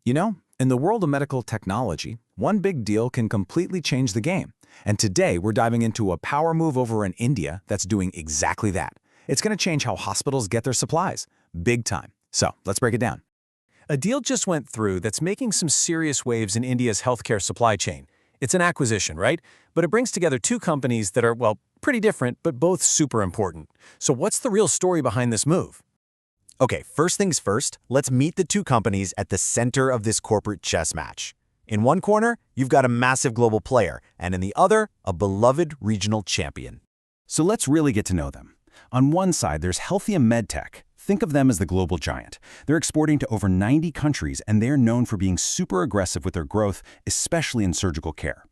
You know, in the world of medical technology, one big deal can completely change the game. And today, we're diving into a power move over in India that's doing exactly that. It's going to change how hospitals get their supplies. Big time. So, let's break it down. A deal just went through that's making some serious waves in India's healthcare supply chain. It's an acquisition, right? But it brings together two companies that are, well, pretty different, but both super important. So what's the real story behind this move? Okay, first things first, let's meet the two companies at the center of this corporate chess match. In one corner, you've got a massive global player, and in the other, a beloved regional champion. So let's really get to know them. On one side, there's Healthium Medtech. Think of them as the global giant. They're exporting to over 90 countries, and they're known for being super aggressive with their growth, especially in surgical care.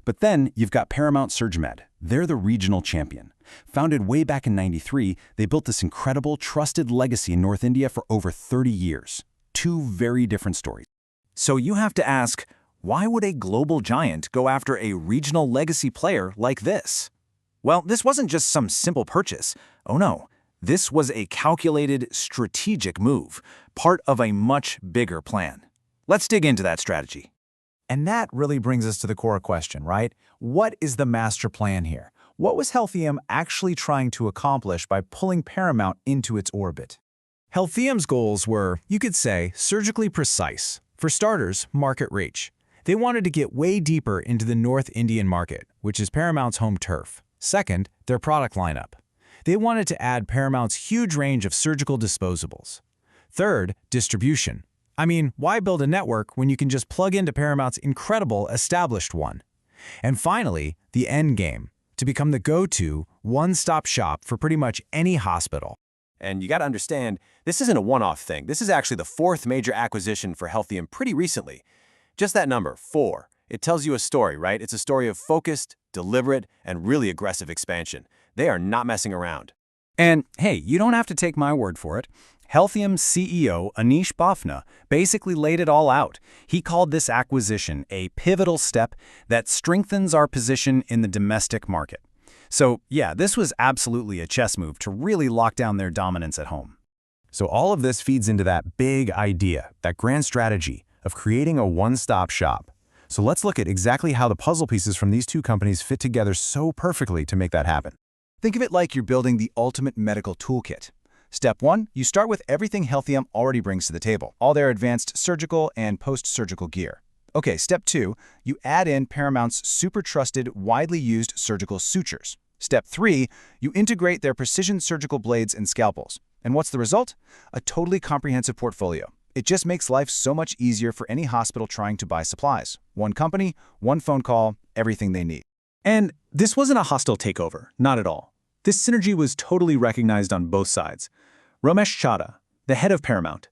But then you've got Paramount Surgimed. They're the regional champion. Founded way back in '93, they built this incredible, trusted legacy in North India for over 30 years. Two very different stories. So you have to ask, why would a global giant go after a regional legacy player like this? Well, this wasn't just some simple purchase. Oh no, this was a calculated, strategic move, part of a much bigger plan. Let's dig into that strategy. And that really brings us to the core question, right? What is the master plan here? What was Healthium actually trying to accomplish by pulling Paramount into its orbit? Healthium's goals were, you could say, surgically precise. For starters, market reach. They wanted to get way deeper into the North Indian market, which is Paramount's home turf. Second, their product lineup. They wanted to add Paramount's huge range of surgical disposables. Third, distribution. I mean, why build a network when you can just plug into Paramount's incredible established one? And finally, the end game, to become the go-to, one-stop shop for pretty much any hospital. And you got to understand, this isn't a one-off thing. This is actually the fourth major acquisition for Healthium pretty recently. Just that number, 4. It tells you a story, right? It's a story of focused, deliberate, and really aggressive expansion. They are not messing around. And hey, you don't have to take my word for it. Healthium's CEO, Anish Bafna, basically laid it all out. He called this acquisition a pivotal step that strengthens our position in the domestic market. So yeah, this was absolutely a chess move to really lock down their dominance at home. So all of this feeds into that big idea, that grand strategy of creating a one-stop shop. So let's look at exactly how the puzzle pieces from these two companies fit together so perfectly to make that happen. Think of it like you're building the ultimate medical toolkit. Step 1, you start with everything Healthium already brings to the table, all their advanced surgical and post-surgical gear. Okay, step 2, you add in Paramount's super trusted, widely used surgical sutures. Step 3, you integrate their precision surgical blades and scalpels. And what's the result? A totally comprehensive portfolio. It just makes life so much easier for any hospital trying to buy supplies. One company, one phone call, everything they need. And this wasn't a hostile takeover, not at all. This synergy was totally recognized on both sides. Ramesh Chadha, the head of Paramount,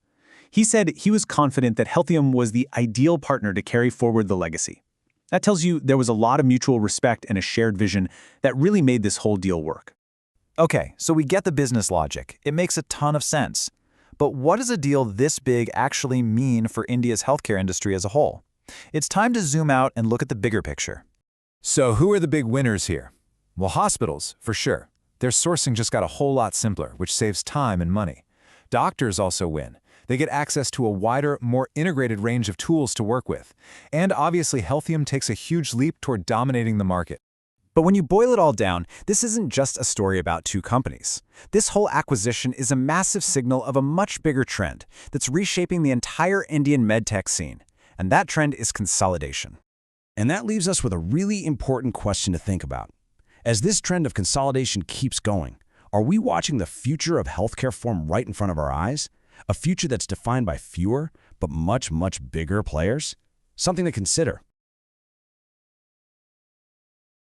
he said he was confident that Healthium was the ideal partner to carry forward the legacy. That tells you there was a lot of mutual respect and a shared vision that really made this whole deal work. Okay, so we get the business logic. It makes a ton of sense. But what does a deal this big actually mean for India's healthcare industry as a whole? It's time to zoom out and look at the bigger picture. So who are the big winners here? Well, hospitals, for sure. Their sourcing just got a whole lot simpler, which saves time and money. Doctors also win. They get access to a wider, more integrated range of tools to work with. And obviously, Healthium takes a huge leap toward dominating the market. But when you boil it all down, this isn't just a story about two companies. This whole acquisition is a massive signal of a much bigger trend that's reshaping the entire Indian medtech scene. And that trend is consolidation. And that leaves us with a really important question to think about. As this trend of consolidation keeps going, are we watching the future of healthcare form right in front of our eyes? A future that's defined by fewer, but much, much bigger players? Something to consider.